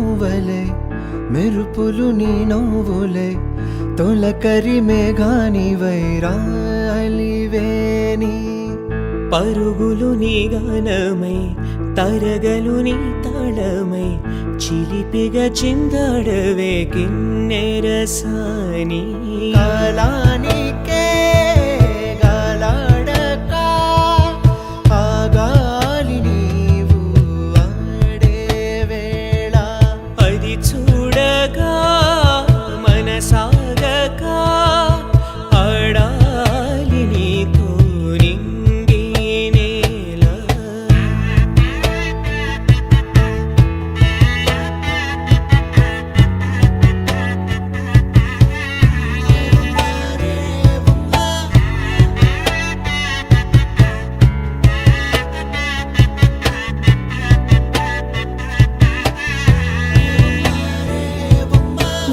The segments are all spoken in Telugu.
పువ్వలే మెరుపులు నీ నవ్వులే తొలకరి మేఘాని వైరాలివేని పరుగులు నీ గానమై తరగలు నీ తాళమై చిలిపిగా చిందాడవే కిన్నెరసాని కాలానికే గాలాడక ఆ గాలి నీవు ఆడే వేళ అది చూడగా మనసాగక ఆడాలి నీతో నింగి నేల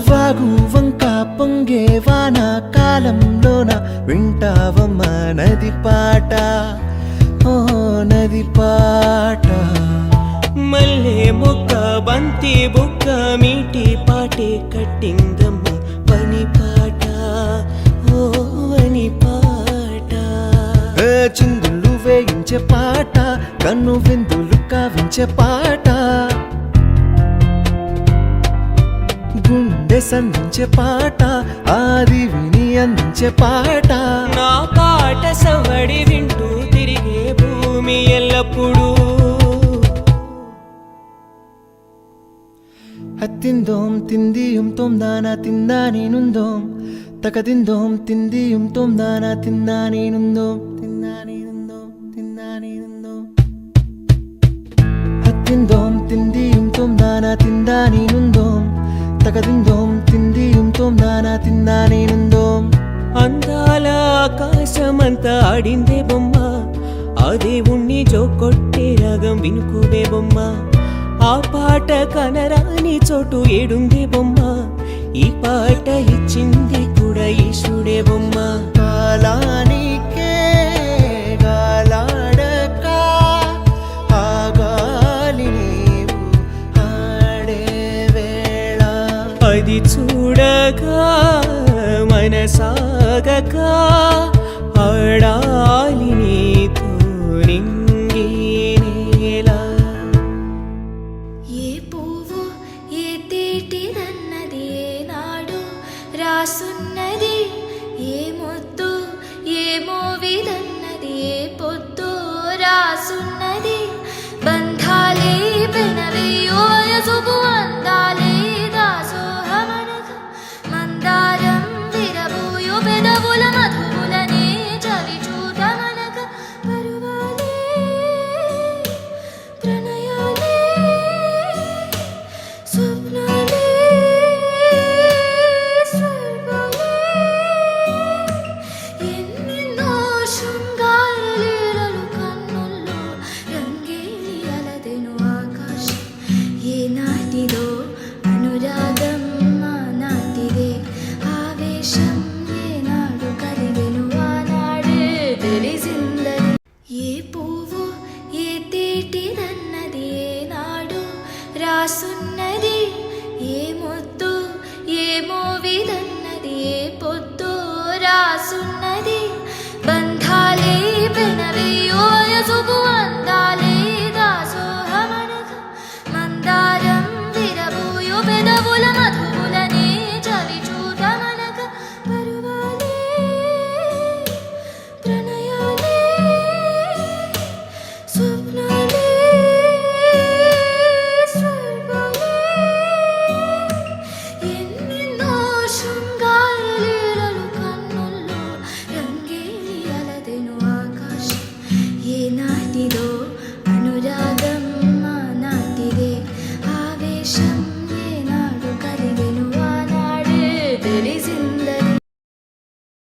వాగు వంక పొంగే వాన కాలంలోన వింటావమ్మ నది పాట ఓ నది పాట మల్లె మొక్క బంతి బుక్క మీటి పాటే కట్టిందమ్మ పని పాట ఓ అని పాట చిందులు వేయించే పాట కన్ను విందులు కావించే పాట గుండె సంధించే పాట ఆది విని అందించే పాట నా పాట సవడి వింటూ తిరిగే భూమి ఎల్లప్పుడూ హత్తిందోం తిందియుం తొందానా తిందా నేనుందోం తకదిందోం తిందియుం తొందానా తిందా నేనుందోం తిందా నేనుందోం తిందా నేనుందోం హత్తిందోం తిందియుం తొందానా తిందా నేనుందోం తకదిందోం తిందియుం తొందానా తిందా నేనుందోం అందాల ఆకాశమంతా ఆడిందే బొమ్మ ఆ దేవుణ్ణి జోకొట్టే రాగం వినుకోవే బొమ్మ ఆ పాట కనరాని చోటు ఏడుందే బొమ్మ ఈ పాట ఇచ్చింది కూడా ఈశుడే బొమ్మ కాలానికే గాలాడక ఆ గాలి నీవు ఆడే వేళ అది చూడగా మనసాగక ఆడాలి నీతో నింగి నేల ఏ పువ్వు ఏ తేటిదన్నది ఏనాడు రాసున్నది ఏ ముద్దు ఏ మోవిదన్నది ఏ పొద్దు రాసున్నది బంధాలే పెనవేయో యసుగు అందా